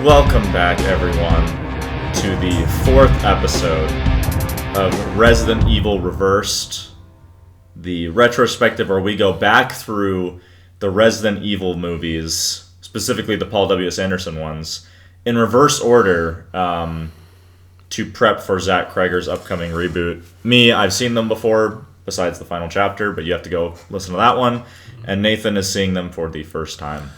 Welcome back, everyone, to the fourth episode of Resident Evil Reversed, the retrospective where we go back through the Resident Evil movies, specifically the Paul W.S. Anderson ones, in reverse order to prep for Zach Kreger's upcoming reboot. I've seen them before, besides the final chapter, but you have to go listen to that one, and Nathan is seeing them for the first time.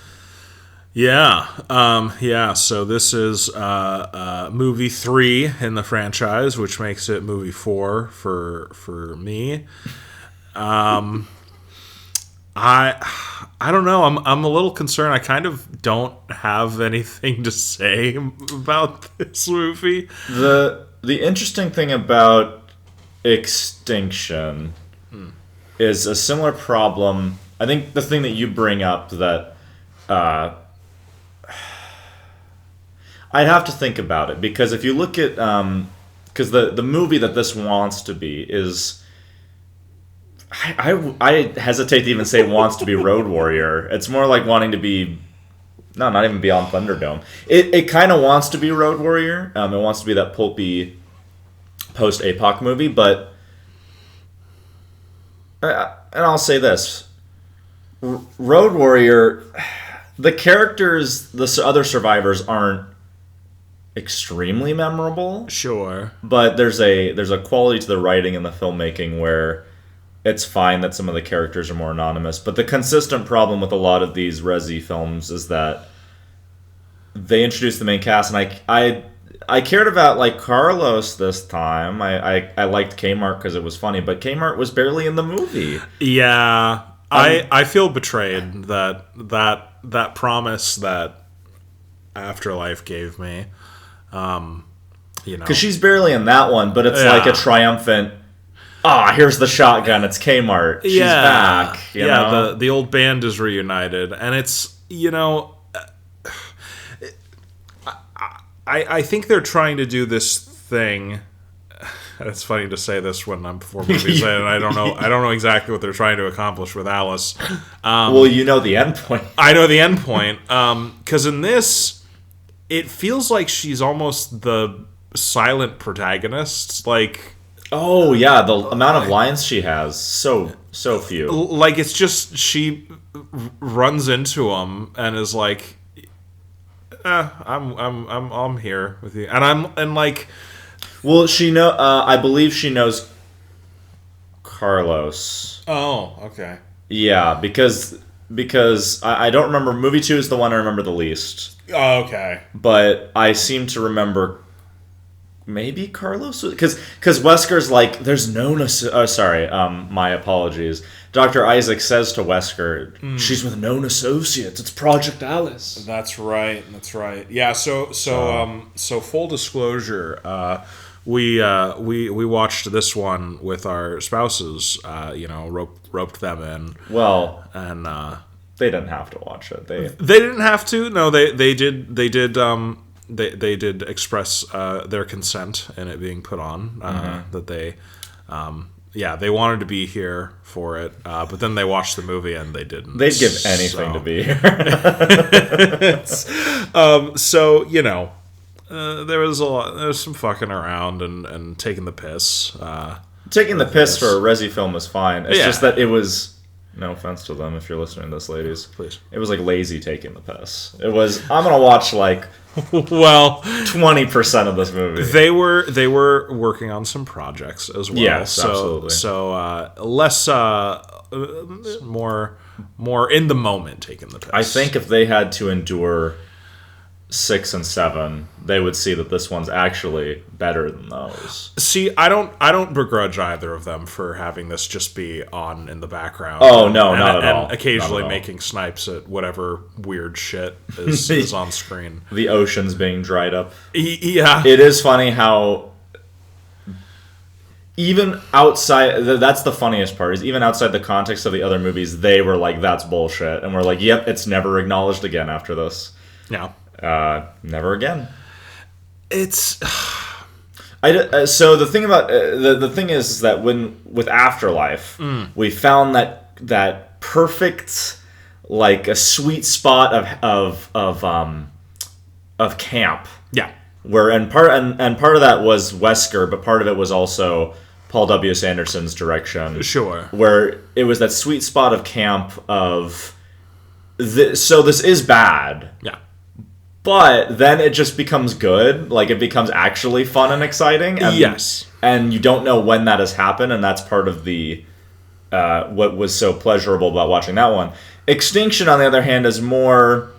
So this is movie 3 in the franchise, which makes it movie 4 for me. I don't know. I'm a little concerned. I kind of don't have anything to say about this movie. The interesting thing about Extinction is a similar problem. I think the thing that you bring up that I'd have to think about it, because if you look at because the movie that this wants to be is I hesitate to even say wants to be Road Warrior. It's more like wanting to be not even Beyond Thunderdome. It kind of wants to be Road Warrior. It wants to be that pulpy post-APOC movie, but and I'll say this: Road Warrior, the characters, the other survivors aren't extremely memorable. Sure. But there's a quality to the writing and the filmmaking where it's fine that some of the characters are more anonymous. But the consistent problem with a lot of these Resi films is that they introduce the main cast, and I cared about like Carlos this time. I liked Kmart because it was funny, but Kmart was barely in the movie. Yeah. I feel betrayed that promise that Afterlife gave me. Because she's barely in that one, but it's like a triumphant, here's the shotgun, it's Kmart, she's back. You know? The old band is reunited, and it's, I think they're trying to do this thing. It's funny to say this when I'm before movies, and I don't know exactly what they're trying to accomplish with Alice. Well, you know the end point. I know the end point, because in this, it feels like she's almost the silent protagonist. Like, oh yeah, the amount of lines she has, so few. Like, it's just she runs into him and is like, I'm here with you, and like. Well, I believe she knows Carlos. Oh, okay. Yeah, because I don't remember. Movie 2 is the one I remember the least. Oh, okay. But I seem to remember maybe Carlos, because Wesker's like, there's no. My apologies. Dr. Isaac says to Wesker, she's with known associates. It's Project Alice. That's right. Yeah. So full disclosure. We watched this one with our spouses. Roped them in. Well, and they didn't have to watch it. They didn't have to. No, they did. They did express their consent in it being put on. That they. They wanted to be here for it, but then they watched the movie and they didn't. They'd give anything to be here. There was some fucking around and taking the piss. Taking the piss for a Resi film is fine. It's just that it was, no offense to them if you're listening to this, ladies. Please. It was like lazy taking the piss. It was, I'm going to watch like 20% of this movie. They were working on some projects as well. Yes, absolutely. So less more in the moment taking the piss. I think if they had to endure 6 and 7, they would see that this one's actually better than those. See, I don't begrudge either of them for having this just be on in the background. Oh no, not at all. And occasionally making snipes at whatever weird shit is on screen. The oceans being dried up. Yeah, it is funny how even outside. That's the funniest part. Is even outside the context of the other movies, they were like, "That's bullshit," and we're like, "Yep, it's never acknowledged again after this." Yeah. Never again. It's. So the thing about the thing is that with Afterlife, we found that perfect, like a sweet spot of of camp. Yeah. Where and part of that was Wesker, but part of it was also Paul W. Sanderson's direction. Sure. Where it was that sweet spot of camp of so this is bad. Yeah. But then it just becomes good. Like, it becomes actually fun and exciting. And, yes. And you don't know when that has happened, and that's part of the what was so pleasurable about watching that one. Extinction, on the other hand, is more...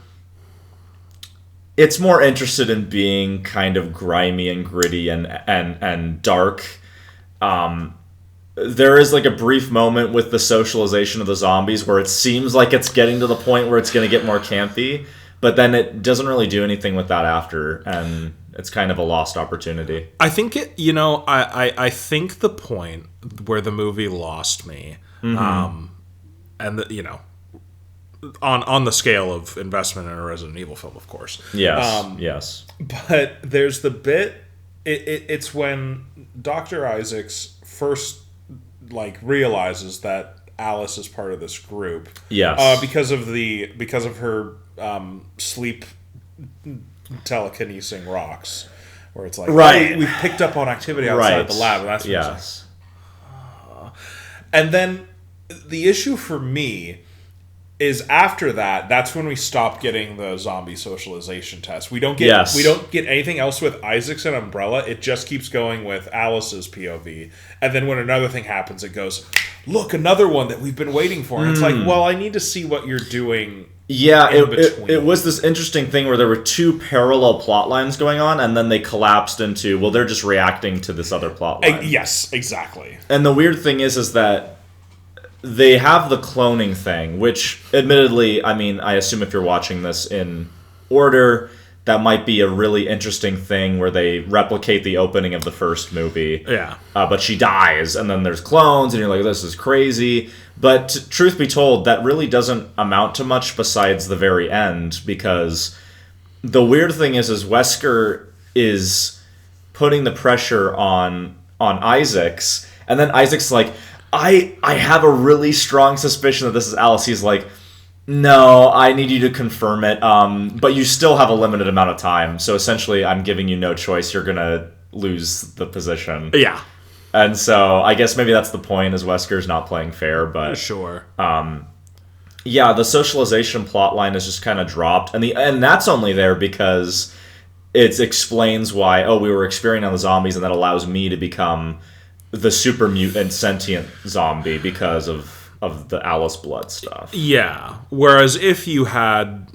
It's more interested in being kind of grimy and gritty and dark. There is, like, a brief moment with the socialization of the zombies where it seems like it's getting to the point where it's going to get more campy. But then it doesn't really do anything with that after, and it's kind of a lost opportunity. I think I think the point where the movie lost me, and on the scale of investment in a Resident Evil film, of course. Yes, yes. But there's the bit. It's when Dr. Isaacs first realizes that Alice is part of this group. Yes. Because of her sleep telekinesing rocks, where it's like, right, we've picked up on activity outside the lab, and that's what yes. And then the issue for me is after that, that's when we stop getting the zombie socialization test. We don't get anything else with Isaacs and Umbrella. It just keeps going with Alice's POV. And then when another thing happens, it goes, look, another one that we've been waiting for. And it's like, well, I need to see what you're doing. Yeah, it was this interesting thing where there were two parallel plot lines going on, and then they collapsed into, well, they're just reacting to this other plot line. Yes, exactly. And the weird thing is that they have the cloning thing, which, admittedly, I mean, I assume if you're watching this in order, that might be a really interesting thing where they replicate the opening of the first movie. Yeah. But she dies, and then there's clones, and you're like, this is crazy. But truth be told, that really doesn't amount to much besides the very end, because the weird thing is Wesker is putting the pressure on Isaacs, and then Isaac's like, I have a really strong suspicion that this is Alice. He's like, no, I need you to confirm it, but you still have a limited amount of time, so essentially I'm giving you no choice. You're going to lose the position. Yeah. And so I guess maybe that's the point, is Wesker's not playing fair, but... Sure. Yeah, the socialization plotline is just kind of dropped, and that's only there because it explains why, we were experimenting on the zombies, and that allows me to become the super mutant sentient zombie because of the Alice blood stuff. Yeah. Whereas if you had,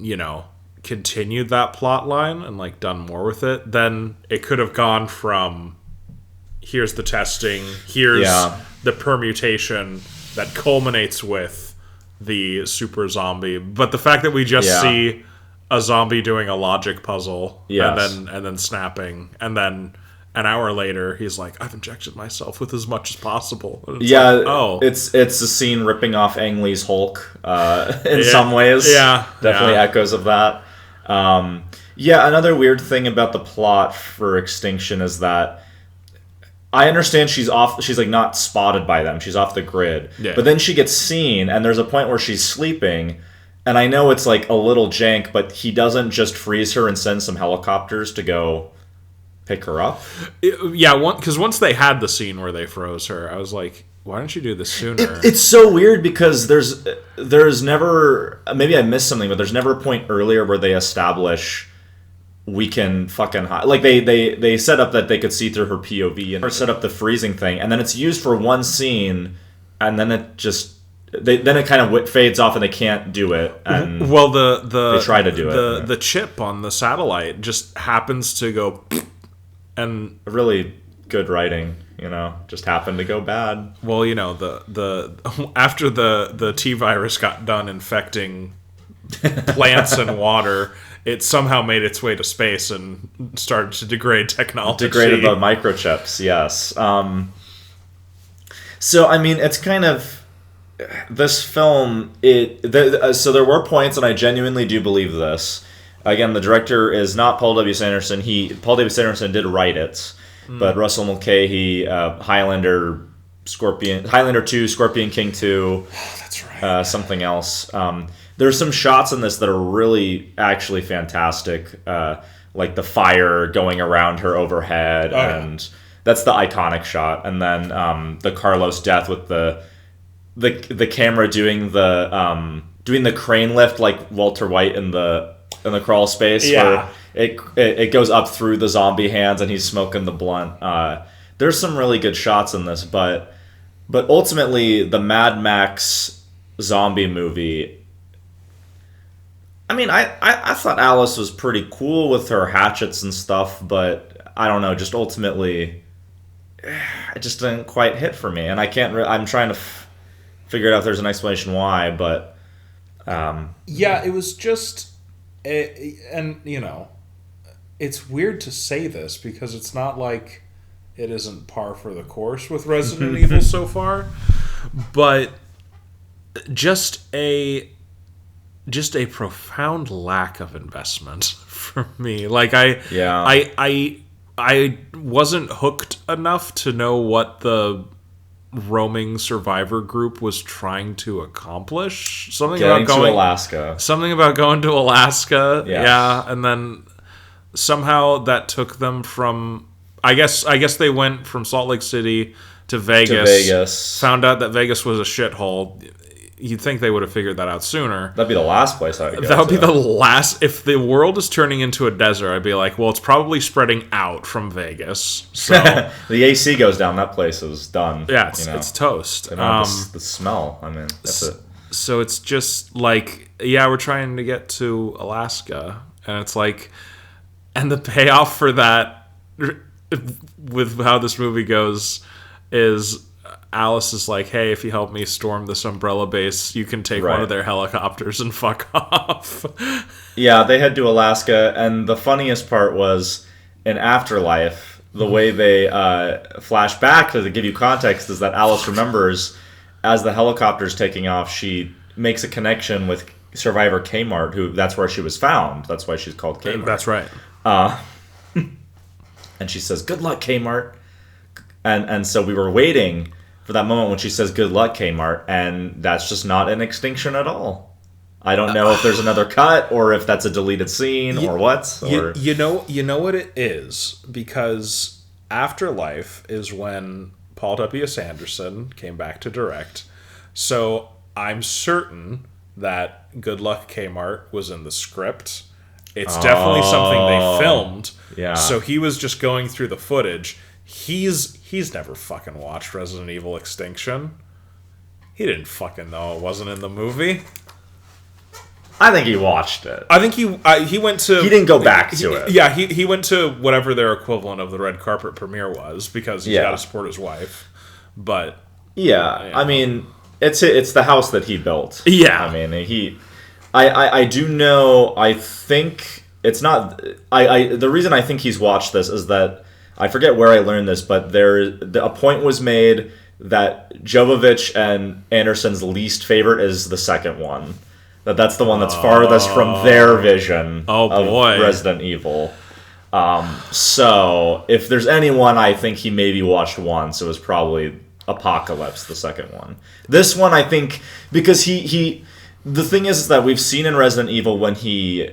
continued that plot line and done more with it, then it could have gone from here's the testing, here's the permutation that culminates with the super zombie. But the fact that we just see a zombie doing a logic puzzle and then snapping, and then an hour later, he's like, I've injected myself with as much as possible. It's a scene ripping off Ang Lee's Hulk in some ways. Yeah. Definitely echoes of that. Another weird thing about the plot for Extinction is that I understand she's not spotted by them. She's off the grid. Yeah. But then she gets seen, and there's a point where she's sleeping, and I know it's a little jank, but he doesn't just freeze her and send some helicopters to go pick her up. Because once they had the scene where they froze her, I was like, why didn't you do this sooner? It's so weird because there's never, maybe I missed something, but there's never a point earlier where they establish we can fucking hide. They set up that they could see through her POV and set up the freezing thing, and then it's used for one scene, and then it just then it kind of fades off and they can't do it. And they try to do it. The chip on the satellite just happens to go. And really good writing, just happened to go bad. Well, the after the T virus got done infecting plants and water, it somehow made its way to space and started to degrade technology. Degraded the microchips, yes. So I mean, it's kind of this film. So there were points, and I genuinely do believe this. Again, the director is not Paul W. Sanderson. Paul W. Sanderson did write it, but Russell Mulcahy, Highlander 2, Scorpion King 2, that's right. Something else. There's some shots in this that are really actually fantastic. like the fire going around her overhead, and that's the iconic shot. And then the Carlos death with the camera doing the crane lift like Walter White in the crawl space, where it goes up through the zombie hands and he's smoking the blunt. There's some really good shots in this, but ultimately the Mad Max zombie movie, I mean, I thought Alice was pretty cool with her hatchets and stuff, but I don't know, just ultimately it just didn't quite hit for me, and I'm trying to figure out if there's an explanation why, but it was just and you know, it's weird to say this because it's not like it isn't par for the course with Resident Evil so far, but just a profound lack of investment for me. Like I wasn't hooked enough to know what the roaming survivor group was trying to accomplish. Something about going to Alaska. Yes. Yeah, and then somehow that took them from I guess they went from Salt Lake City to Vegas. Found out that Vegas was a shithole. You'd think they would have figured that out sooner. That'd be the last place I would go. That would be the last. If the world is turning into a desert, I'd be like, well, it's probably spreading out from Vegas. So the AC goes down. That place is done. Yeah, it's toast. And the smell. I mean, that's it. So it's just like, we're trying to get to Alaska, and it's like, and the payoff for that, with how this movie goes, is Alice is like, hey, if you help me storm this Umbrella base, you can take one of their helicopters and fuck off. Yeah, they head to Alaska, and the funniest part was in Afterlife, the way they flash back to give you context is that Alice remembers as the helicopter's taking off, she makes a connection with Survivor Kmart, that's where she was found. That's why she's called Kmart. That's right. And she says, good luck, Kmart. And so we were waiting for that moment when she says, good luck, Kmart, and that's just not in Extinction at all. I don't know if there's another cut or if that's a deleted scene or what. You know what it is, because Afterlife is when Paul W. Sanderson came back to direct. So I'm certain that Good Luck Kmart was in the script. It's definitely something they filmed. Yeah. So he was just going through the footage. He's never fucking watched Resident Evil Extinction. He didn't fucking know it wasn't in the movie. I think he watched it. I think he went to... He didn't go back to it. Yeah, he went to whatever their equivalent of the red carpet premiere was, because he's got to support his wife. But... Yeah, you know. I mean, it's the house that he built. Yeah. I mean, I do know, I think... It's not... the reason I think he's watched this is that... I forget where I learned this, but a point was made that Jovovich and Anderson's least favorite is the second one. That's the one that's farthest from their vision of Resident Evil. So if there's anyone I think he maybe watched once, it was probably Apocalypse, the second one. This one, I think, because the thing is that we've seen in Resident Evil when he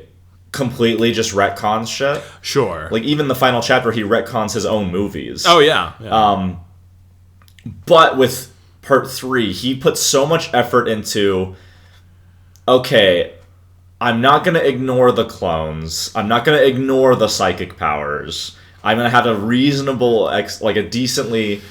completely just retcons shit. Sure. Like, even the final chapter, he retcons his own movies. Oh, yeah. But with Part 3, he put so much effort into, okay, I'm not going to ignore the clones. I'm not going to ignore the psychic powers. I'm going to have a reasonable, a decently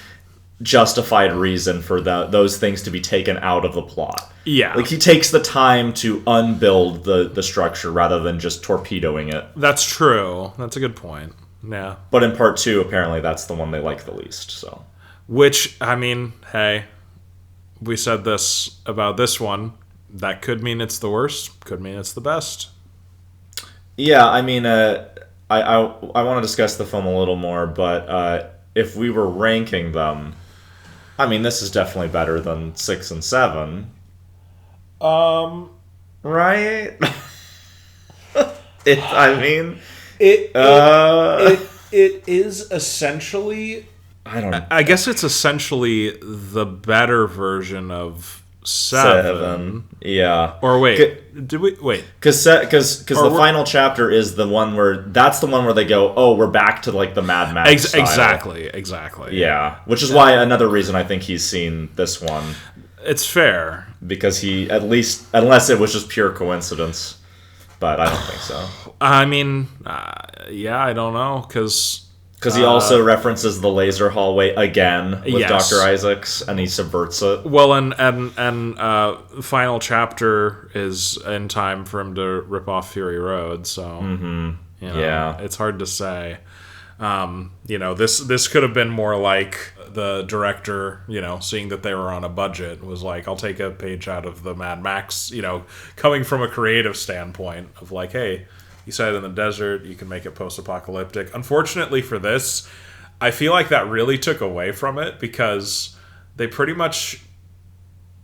justified reason for those things to be taken out of the plot. Yeah. Like, he takes the time to unbuild the structure rather than just torpedoing it. That's true. That's a good point. Yeah. But in Part 2, apparently, that's the one they like the least, so. Which, I mean, hey, we said this about this one. That could mean it's the worst. Could mean it's the best. Yeah, I mean, I want to discuss the film a little more, but if we were ranking them, I mean, this is definitely better than 6 and 7. Right? It is essentially... I don't know. I guess it's essentially the better version of 7. Yeah. Or wait, did we wait? Because the final chapter is the one where they go, oh, we're back to like the Mad Max style. Exactly. Yeah, which is why another reason I think he's seen this one. It's fair because he at least, unless it was just pure coincidence, but I don't think so. I mean, yeah, I don't know because he also references the laser hallway again with yes. Dr. Isaacs, and he subverts it. Well, and final chapter is in time for him to rip off Fury Road, so yeah, it's hard to say. This could have been more like the director, seeing that they were on a budget, was like, I'll take a page out of the Mad Max, coming from a creative standpoint of like, hey, you set it in the desert, you can make it post-apocalyptic. Unfortunately for this, I feel like that really took away from it because they pretty much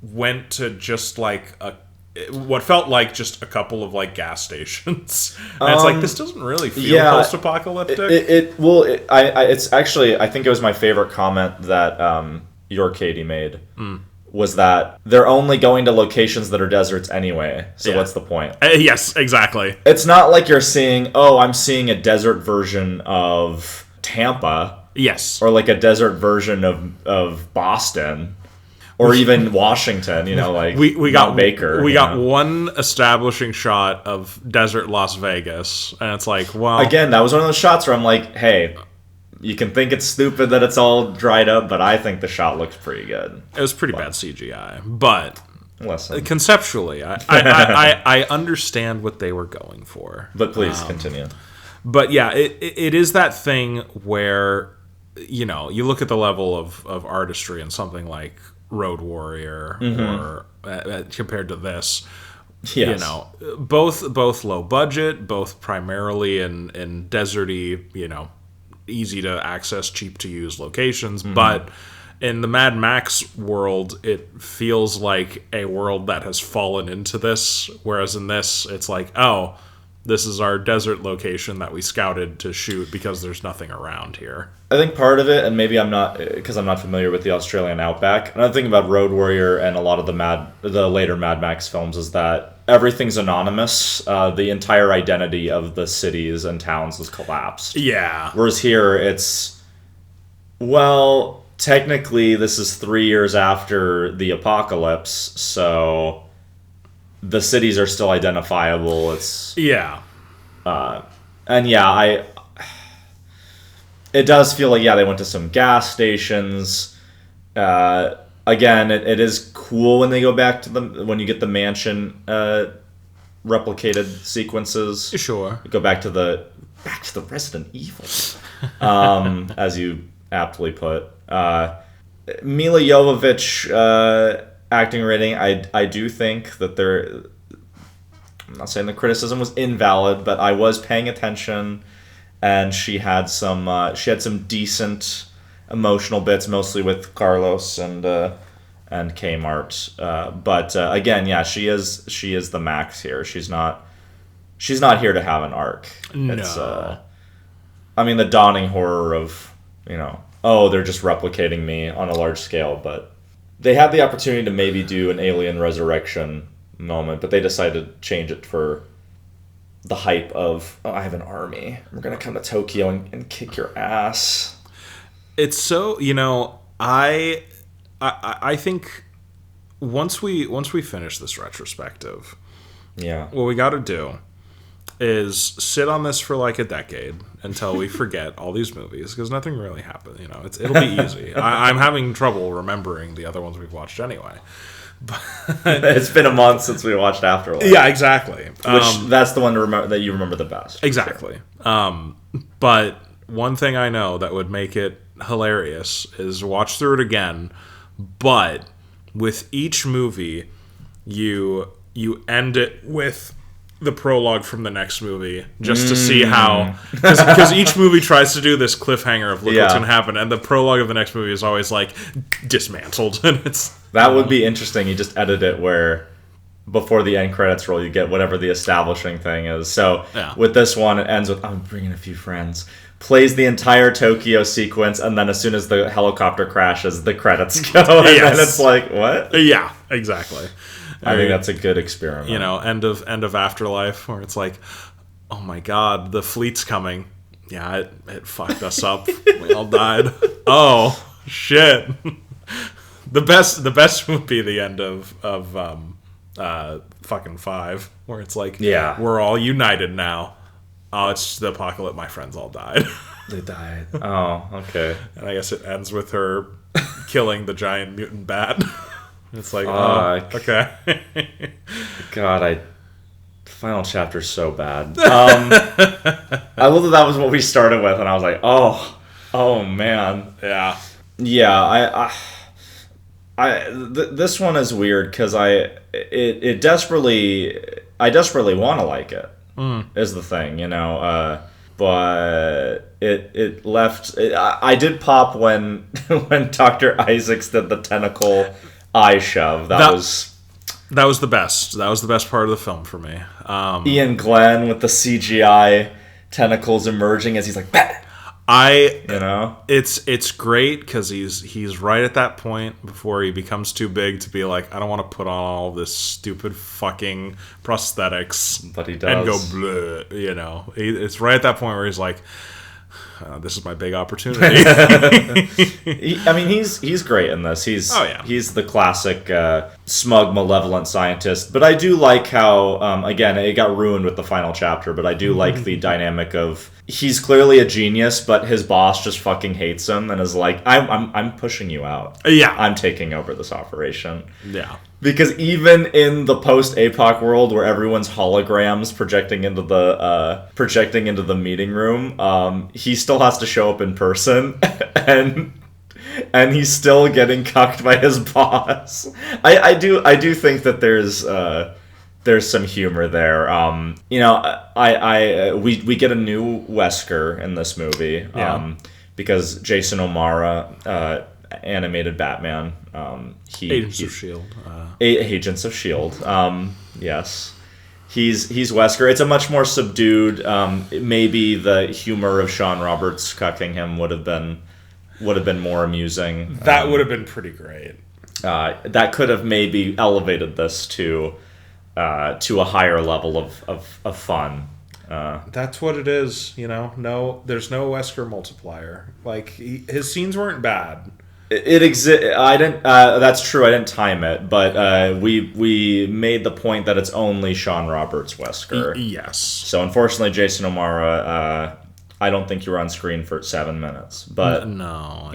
went to just like what felt like just a couple of like gas stations. And it's like, this doesn't really feel post-apocalyptic. It's actually, I think it was my favorite comment that your Katie made. Was that they're only going to locations that are deserts anyway, so what's the point? Yes, exactly. It's not like you're seeing, I'm seeing a desert version of Tampa. Yes. Or like a desert version of Boston. Or even Washington, like we got Baker. We got one establishing shot of desert Las Vegas, and it's like, well... Again, that was one of those shots where I'm like, hey... You can think it's stupid that it's all dried up, but I think the shot looks pretty good. It was pretty bad CGI, but listen, conceptually, I understand what they were going for. But please continue. But yeah, it is that thing where you look at the level of artistry in something like Road Warrior or compared to this. Yes. Both low budget, both primarily in deserty, easy to access, cheap to use locations, but in the Mad Max world, it feels like a world that has fallen into this, whereas in this, it's like, oh, this is our desert location that we scouted to shoot because there's nothing around here. I think part of it, and maybe I'm not, because I'm not familiar with the Australian outback, another thing about Road Warrior and a lot of the later Mad Max films is that everything's anonymous. The entire identity of the cities and towns has collapsed. Yeah. Whereas here, it's, well, technically this is 3 years after the apocalypse, so the cities are still identifiable. It's and yeah, it does feel like they went to some gas stations. Again, it is cool when they go back to when you get the mansion replicated sequences. Sure. Go back to the Resident Evil, as you aptly put. Mila Jovovich acting rating, I do think that I'm not saying the criticism was invalid, but I was paying attention, and she had some decent emotional bits, mostly with Carlos and Kmart. But again, she is the Max here. She's not here to have an arc. No. It's the dawning horror of they're just replicating me on a large scale, but they had the opportunity to maybe do an alien resurrection moment, but they decided to change it for the hype of, I have an army. We're going to come to Tokyo and kick your ass. It's so, I think once we finish this retrospective, what we got to do is sit on this for like a decade until we forget all these movies, because nothing really happened. It'll be easy. I'm having trouble remembering the other ones we've watched anyway. But it's been a month since we watched Afterlife. Yeah, exactly. That's the one to remember that you remember the best. Exactly. Sure. But one thing I know that would make it hilarious is watch through it again, but with each movie, you end it with the prologue from the next movie, just to see how, because each movie tries to do this cliffhanger of look what's gonna happen, and the prologue of the next movie is always like dismantled, and it's that would be interesting. You just edit it where before the end credits roll, you get whatever the establishing thing is. So with this one, it ends with, I'm bringing a few friends. plays the entire Tokyo sequence, and then as soon as the helicopter crashes, the credits go, and then it's like, what? Yeah, exactly. I think that's a good experiment. End of Afterlife, where it's like, oh my god, the fleet's coming. Yeah, it fucked us up. We all died. Oh shit. The best would be the end of fucking 5, where it's like, we're all united now. Oh, it's the apocalypse. My friends all died. They died. Oh, okay. And I guess it ends with her killing the giant mutant bat. It's like, okay. God, final chapter's so bad. I love that was what we started with, and I was like, oh man. Yeah, this one is weird because I desperately want to like it. Is the thing, but it left. I did pop when Dr. Isaacs did the tentacle eye shove. That was the best. That was the best part of the film for me. Ian Glenn with the CGI tentacles emerging as he's like, bah! It's great because he's right at that point before he becomes too big to be like, I don't want to put on all this stupid fucking prosthetics, but he does, and go bleh. It's right at that point where he's like, this is my big opportunity. He's great in this. He's the classic smug, malevolent scientist. But I do like how, again, it got ruined with the final chapter, but I do like the dynamic of he's clearly a genius, but his boss just fucking hates him and is like, I'm pushing you out. Yeah. I'm taking over this operation. Yeah. Because even in the post-APOC world where everyone's holograms projecting into the meeting room, he still has to show up in person, and he's still getting cucked by his boss. I do think that there's some humor there. We get a new Wesker in this movie, because Jason O'Mara, animated Batman. Agents of S.H.I.E.L.D. Agents of S.H.I.E.L.D. Yes. He's Wesker. It's a much more subdued, maybe the humor of Sean Roberts cucking him would have been more amusing. That would have been pretty great. That could have maybe elevated this to a higher level of fun. That's what it is, No, there's no Wesker multiplier. Like his scenes weren't bad. It exists. I didn't. That's true. I didn't time it, but we made the point that it's only Sean Roberts Wesker. Yes. So unfortunately, Jason O'Mara, I don't think you were on screen for 7 minutes. But no,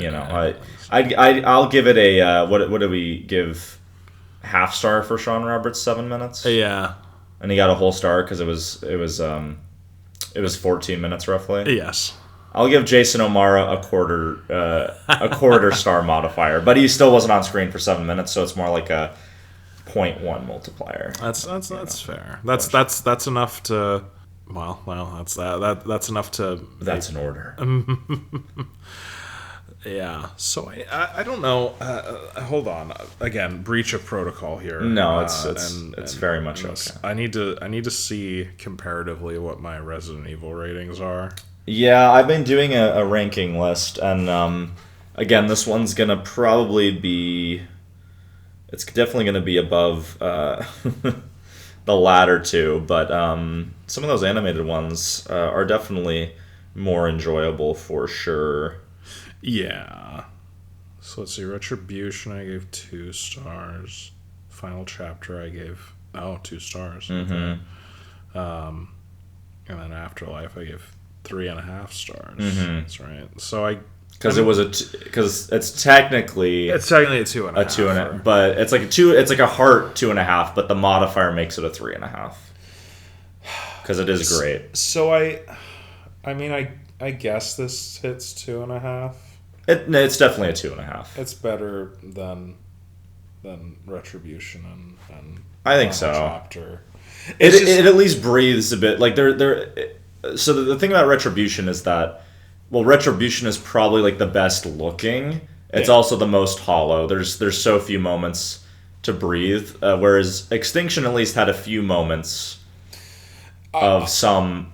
I'll give it a what do we give? Half star for Sean Roberts, 7 minutes. Yeah. And he got a whole star because it was 14 minutes roughly. Yes. I'll give Jason O'Mara a quarter star modifier, but he still wasn't on screen for 7 minutes, so it's more like a 0.1 multiplier. That's fair. That's enough to. Well, that's enough to. That's an order. Yeah. So I don't know. Hold on. Again, breach of protocol here. No, it's very much okay. I need to see comparatively what my Resident Evil ratings are. Yeah, I've been doing a ranking list, and again, this one's gonna probably be. It's definitely gonna be above the latter two, but some of those animated ones are definitely more enjoyable for sure. Yeah. So let's see. Retribution, I gave 2 stars. Final Chapter, I gave 2 stars. Mm-hmm. And then Afterlife, I gave 3.5 stars. Mm-hmm. That's right. So because it's technically a 2.5. A 2.5, but it's like a 2. It's like a heart 2.5, but the modifier makes it a 3.5. Because it is great. So I guess this hits 2.5. It's definitely a 2.5. It's better than Retribution and I think so. Chapter. It at least breathes a bit. Like so the thing about Retribution is that, well, Retribution is probably like the best looking. It's also the most hollow. There's so few moments to breathe, whereas Extinction at least had a few moments of some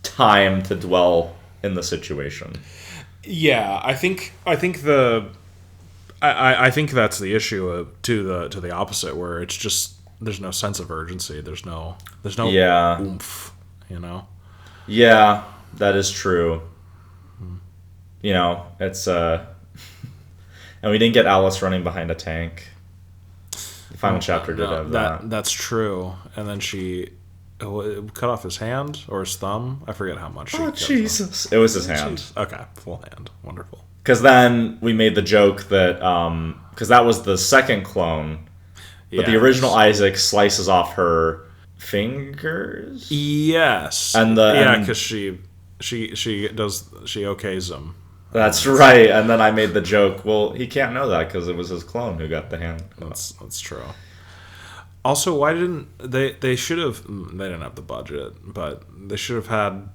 time to dwell in the situation. Yeah, I think I think that's the issue to the opposite, where it's just there's no sense of urgency. There's no oomph, Yeah, that is true. It's and we didn't get Alice running behind a tank. The final chapter did have that. That's true. And then she cut off his hand or his thumb. I forget how much. Oh, Jesus! It was his hand. Okay, full hand. Wonderful. Because then we made the joke that because that was the second clone, but the original Isaac slices off her fingers. Yes, because she okays him. That's right. And then I made the joke. Well, he can't know that because it was his clone who got the hand. That's true. Also, why didn't they should have? They didn't have the budget, but they should have had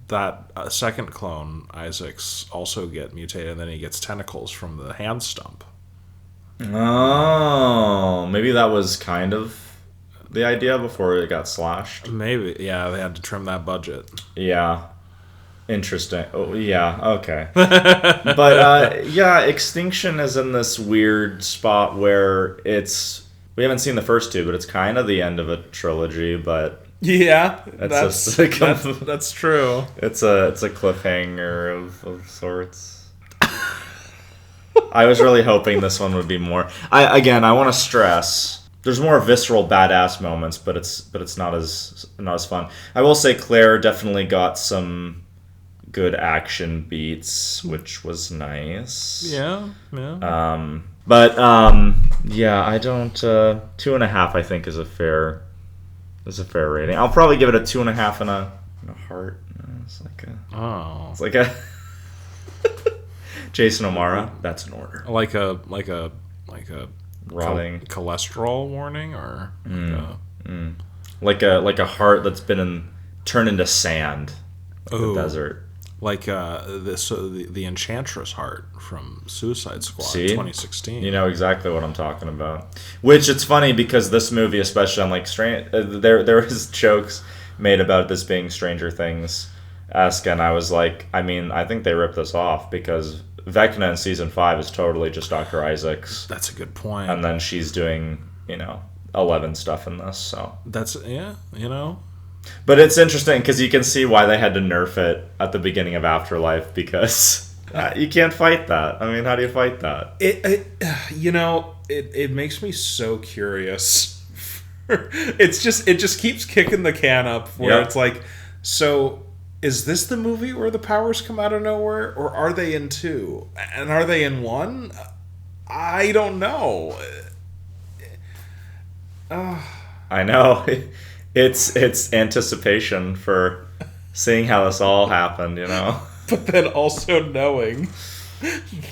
that second clone, Isaac's, also get mutated, and then he gets tentacles from the hand stump. Oh, maybe that was kind of the idea before it got slashed. Maybe, yeah, they had to trim that budget. Yeah. Interesting. Oh, yeah, okay. But, Extinction is in this weird spot where we haven't seen the first two, but it's kind of the end of a trilogy, but... Yeah, that's true. It's a cliffhanger of sorts. I was really hoping this one would be more. I want to stress there's more visceral badass moments, but it's not as fun. I will say Claire definitely got some good action beats, which was nice. Yeah. I don't. 2.5 I think is a fair rating. I'll probably give it a 2.5 and a heart. It's like a Jason O'Mara. That's an order. Like a rotting cholesterol warning, or like a heart that's been turned into sand, like the desert. Like the Enchantress heart from Suicide Squad 2016. You know exactly what I'm talking about. Which it's funny because this movie, especially on there was jokes made about this being Stranger Things-esque, and I was like, I think they ripped this off because Vecna in season 5 is totally just Dr. Isaacs. That's a good point. And then she's doing 11 stuff in this. So that's But it's interesting because you can see why they had to nerf it at the beginning of Afterlife because you can't fight that. How do you fight that? It makes me so curious. It just keeps kicking the can up where It's like, so is this the movie where the powers come out of nowhere, or are they in 2? And are they in 1? I don't know. I know. It's anticipation for seeing how this all happened, But then also knowing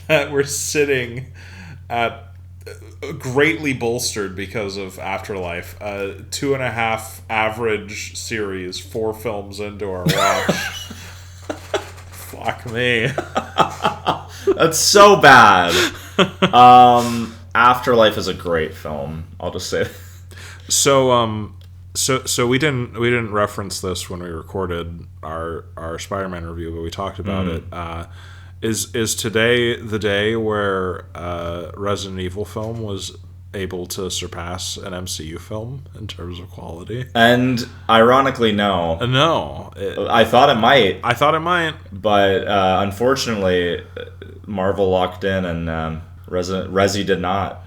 that we're sitting at greatly bolstered because of Afterlife, 2.5 average series, 4 films into our watch. Fuck me. That's so bad. Afterlife is a great film. I'll just say. So we didn't reference this when we recorded our Spider-Man review, but we talked about it. Is today the day where Resident Evil film was able to surpass an MCU film in terms of quality? And ironically, no. No. I thought it might. But unfortunately, Marvel locked in and Resi did not,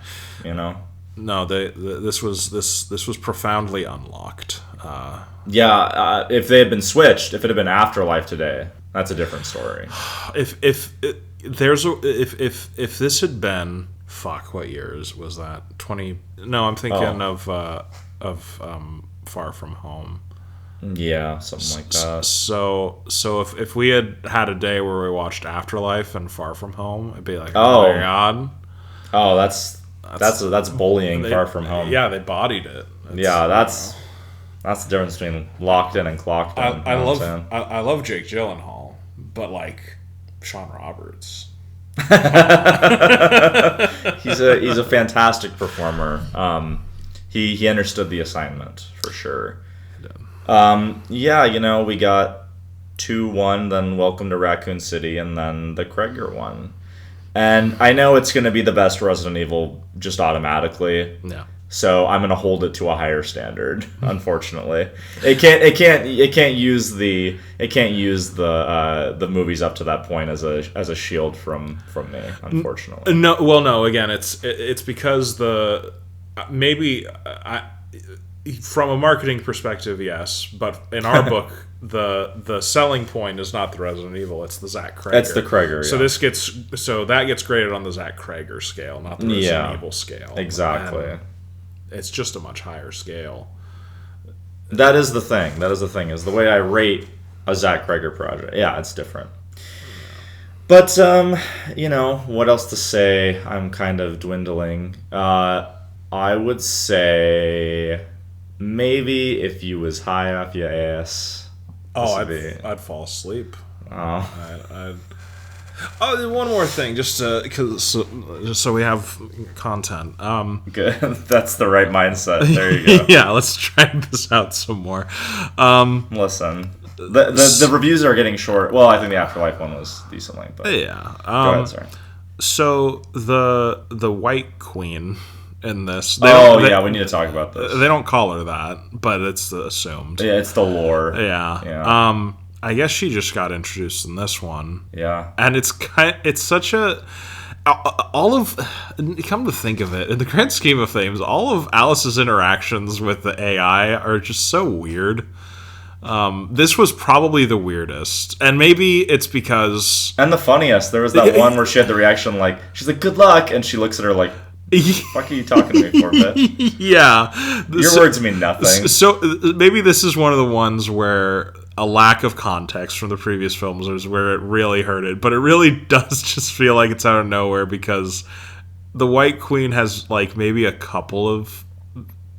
No, this was profoundly unlocked. If they had been switched, if it had been Afterlife today, that's a different story. If this had been, what years was that? 20? No, I'm thinking of Far From Home. Yeah, something like that. So if we had a day where we watched Afterlife and Far From Home, it'd be like, oh my god. Oh, that's bullying. Far From Home. Yeah, they bodied it. That's the difference between locked in and clocked in. I love Jake Gyllenhaal, but like Sean Roberts. He's a fantastic performer. He understood the assignment for sure. We got 2-1, then Welcome to Raccoon City, and then the Kreger one. And I know it's going to be the best Resident Evil just automatically. Yeah. So I'm going to hold it to a higher standard. Unfortunately, it can't use the movies up to that point as a shield from me. Unfortunately, no. Well, no. Again, it's because from a marketing perspective, yes, but in our book, the selling point is not the Resident Evil; it's the Zach Kreger. It's the Kreger. So that gets graded on the Zach Kreger scale, not the Resident Evil scale. Exactly. And it's just a much higher scale. That is the thing. Is the way I rate a Zach Kreger project. Yeah, it's different. But what else to say? I'm kind of dwindling. I would say maybe if you was high off your ass. Oh, I'd fall asleep. Oh. One more thing, just so we have content. Good. That's the right mindset. There you go. Yeah, let's drag this out some more. Listen, the reviews are getting short. Well, I think the Afterlife one was decent length. But yeah. Go ahead, sorry. So the White Queen in this. We need to talk about this. They don't call her that, but it's assumed. Yeah, it's the lore. Yeah. I guess she just got introduced in this one. Yeah. And it's such a... come to think of it, in the grand scheme of things, all of Alice's interactions with the AI are just so weird. This was probably the weirdest. And maybe it's because... And the funniest. There was that one where she had the reaction like, she's like, good luck, and she looks at her like, fuck are you talking to me for, bitch? Yeah. Your words mean nothing. So maybe this is one of the ones where a lack of context from the previous films is where it really hurted. But it really does just feel like it's out of nowhere because the White Queen has like maybe a couple of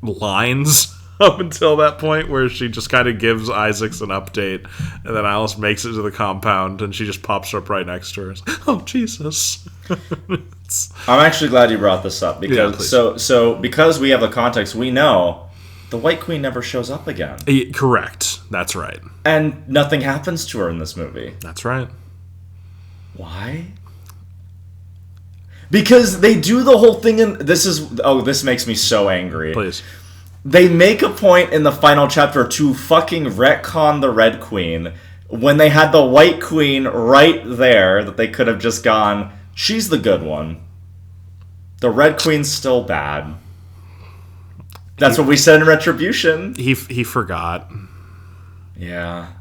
lines up until that point where she just kind of gives Isaacs an update, and then Alice makes it to the compound and she just pops up right next to her. Oh, Jesus. I'm actually glad you brought this up because so because we have the context, we know the White Queen never shows up again. Correct. That's right. And nothing happens to her in this movie. That's right. Why? Because they do the whole thing in... This makes me so angry. Please. They make a point in the final chapter to fucking retcon the Red Queen when they had the White Queen right there that they could have just gone, she's the good one. The Red Queen's still bad. That's what we said in Retribution. He forgot. Yeah.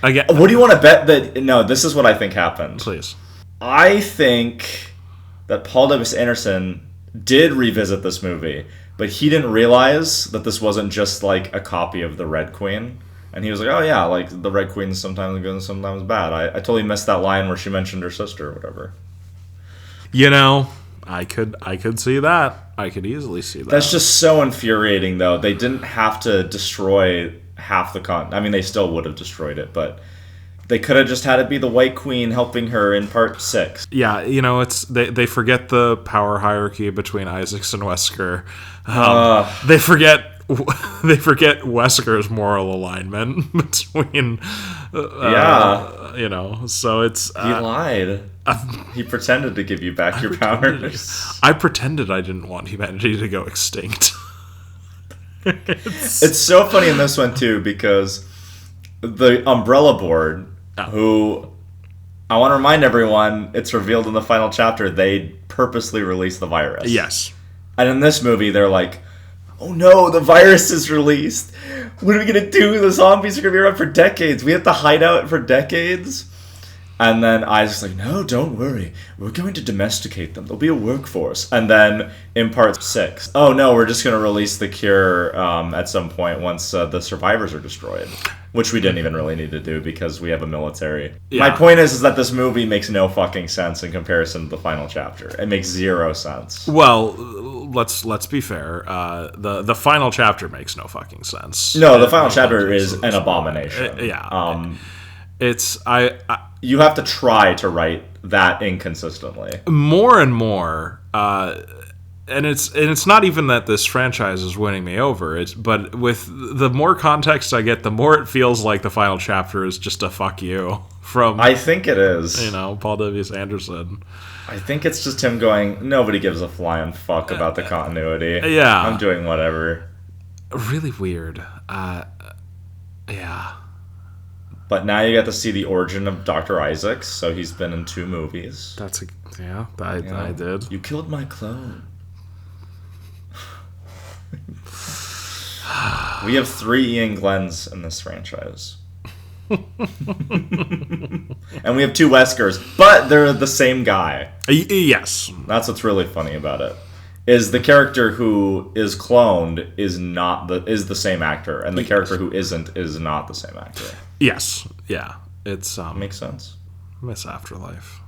Again, what do you want to bet that... No, this is what I think happened. Please. I think that Paul W.S. Anderson did revisit this movie, but he didn't realize that this wasn't just like a copy of the Red Queen. And he was like, oh yeah, like the Red Queen's sometimes good and sometimes bad. I totally missed that line where she mentioned her sister or whatever. I could see that. I could easily see that. That's just so infuriating, though. They didn't have to destroy half the I mean, they still would have destroyed it, but they could have just had it be the White Queen helping her in part 6. Yeah, it's they forget the power hierarchy between Isaacs and Wesker. They forget Wesker's moral alignment between. So it's he lied. He pretended to give you back your powers. I pretended I didn't want humanity to go extinct. It's so funny in this one too because the Umbrella Board, who I want to remind everyone, it's revealed in the final chapter, they purposely released the virus. Yes. And in this movie, they're like, oh no, the virus is released. What are we going to do? The zombies are going to be around for decades. We have to hide out for decades. And then Isaac's like, no, don't worry. We're going to domesticate them. There'll be a workforce. And then in part 6, oh no, we're just going to release the cure at some point once the survivors are destroyed. Which we didn't even really need to do because we have a military. Yeah. My point is that this movie makes no fucking sense in comparison to the final chapter. It makes zero sense. Well, let's be fair. The final chapter makes no fucking sense. No, the final chapter is an abomination. Yeah. You have to try to write that inconsistently. More and more, And it's not even that this franchise is winning me over. But with the more context I get, the more it feels like the final chapter is just a fuck you from. I think it is. Paul W.S. Anderson. I think it's just him going, nobody gives a flying fuck about the continuity. Yeah, I'm doing whatever. Really weird. Yeah. But now you get to see the origin of Dr. Isaacs. So he's been in 2 movies. I did. You killed my clone. We have 3 Ian Glens in this franchise. And we have 2 Weskers, but they're the same guy. Yes. That's what's really funny about it. Is the character who is cloned is the same actor, and the character who isn't is not the same actor. Yes. Yeah. It's makes sense. Miss Afterlife.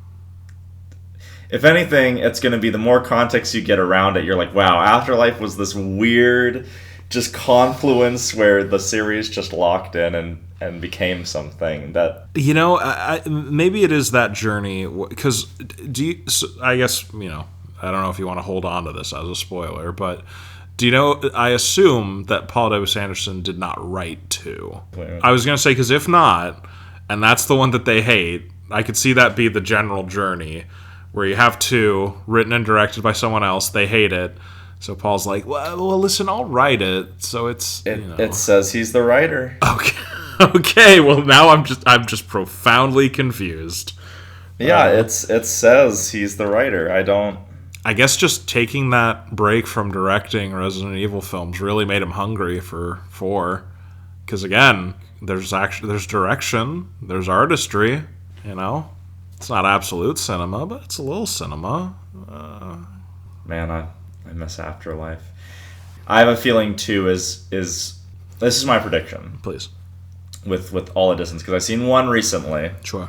If anything, it's going to be the more context you get around it, you're like, wow, Afterlife was this weird just confluence where the series just locked in and became something that... maybe it is that journey, because I guess, I don't know if you want to hold on to this as a spoiler, but I assume that Paul W.S. Anderson did not write 2. Yeah. I was going to say, because if not, and that's the one that they hate, I could see that be the general journey, where you have 2 written and directed by someone else, they hate it, so Paul's like, well listen, I'll write it, so it says he's the writer. Okay, well now I'm just profoundly confused. Yeah, it says he's the writer. I guess just taking that break from directing Resident Evil films really made him hungry for 4. Because again, there's direction, there's artistry, It's not absolute cinema, but it's a little cinema. Man, I miss Afterlife. I have a feeling, too, is this is my prediction. Please. With all the distance, because I've seen 1 recently. Sure.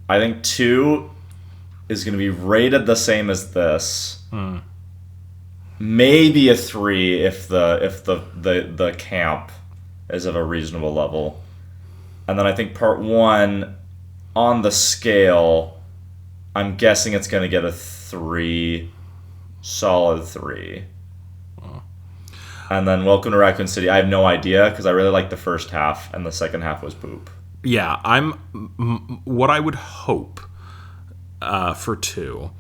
I think 2 is going to be rated the same as this. Maybe a 3 if the camp is of a reasonable level. And then I think part 1, on the scale, I'm guessing it's going to get a 3, solid 3. And then Welcome to Raccoon City, I have no idea, because I really liked the first half, and the second half was poop. Yeah, what I would hope for 2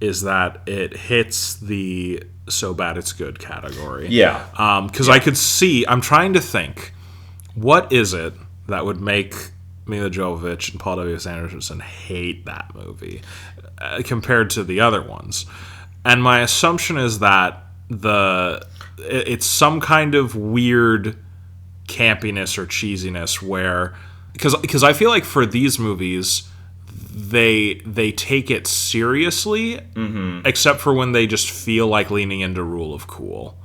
is that it hits the so bad it's good category. Yeah. Because I could see, I'm trying to think, what is it that would make Mila Jovovich and Paul W.S. Anderson hate that movie compared to the other ones? And my assumption is that it's some kind of weird campiness or cheesiness where... Because I feel like for these movies, they take it seriously, except for when they just feel like leaning into Rule of Cool.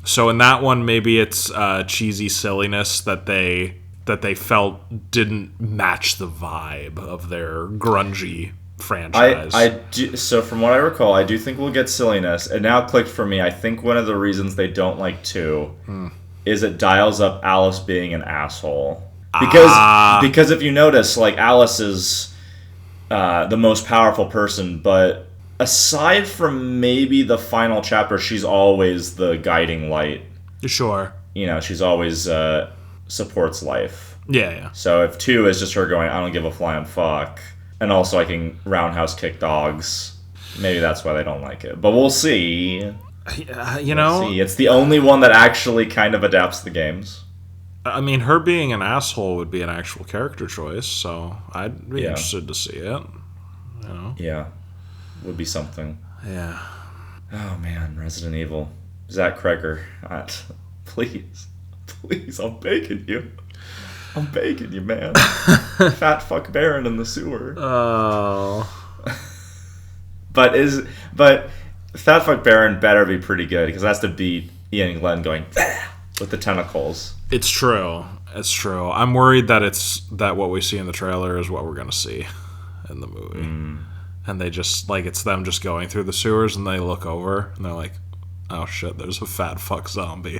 So in that one, maybe it's cheesy silliness that they felt didn't match the vibe of their grungy franchise. So from what I recall, I do think we'll get silliness. It now clicked for me. I think one of the reasons they don't like 2 is it dials up Alice being an asshole. Because if you notice, like, Alice is the most powerful person, but aside from maybe the final chapter, she's always the guiding light. Sure. She's always supports life. Yeah. So if 2 is just her going, I don't give a flying fuck, and also I can roundhouse kick dogs, maybe that's why they don't like it. But we'll see. We'll see. It's the only one that actually kind of adapts the games. I mean, her being an asshole would be an actual character choice, so I'd be interested to see it. Yeah, would be something. Yeah. Oh man, Resident Evil. Zach Kreger, please, I'm begging you, man. Fat fuck Baron in the sewer. Oh. But Fat fuck Baron better be pretty good, because that's to beat Ian Glenn going with the tentacles. It's true. I'm worried that what we see in the trailer is what we're going to see in the movie. And they just, like, it's them just going through the sewers, and they look over, and they're like, oh shit, there's a fat fuck zombie.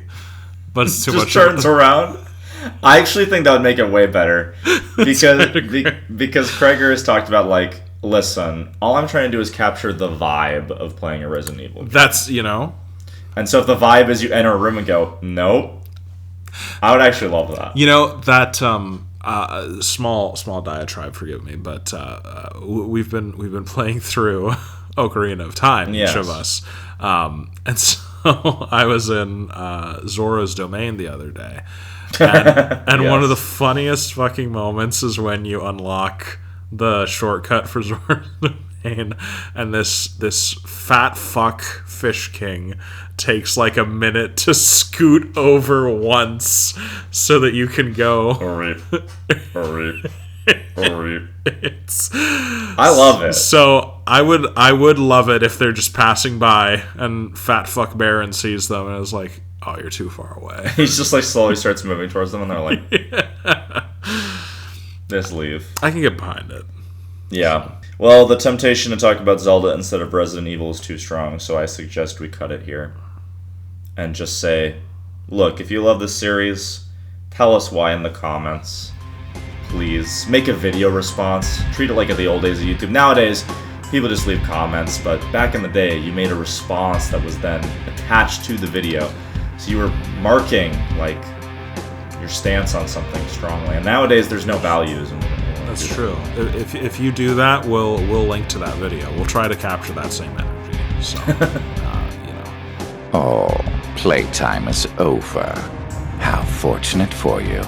But it's too much. Just turns around. I actually think that would make it way better. Because Kreger has talked about, like, listen, all I'm trying to do is capture the vibe of playing a Resident Evil game. That's, you know. And so if the vibe is you enter a room and go, nope, I would actually love that. You know, that small diatribe, forgive me, but we've been playing through Ocarina of Time, Yes. each of us. And so I was in Zora's Domain the other day. And Yes. one of the funniest fucking moments is when you unlock the shortcut for Zora's Domain, and this fat fuck Fish King takes like a minute to scoot over once so that you can go. Hurry. It's, I love it. so I would love it if they're just passing by and fat fuck Baron sees them and is like, oh, you're too far away. He's just like slowly starts moving towards them and they're like, just leave. I can get behind it. Yeah. Well, the temptation to talk about Zelda instead of Resident Evil is too strong, so I suggest we cut it here. And just say, look, if you love this series, tell us why in the comments. Please make a video response. Treat it like at the old days of YouTube. Nowadays, people just leave comments, but back in the day, you made a response that was then attached to the video. So you were marking, like, your stance on something strongly. And nowadays, there's no values. That's true. If you do that, we'll link to that video. We'll try to capture that same energy. So, you know. Oh, playtime is over. How fortunate for you.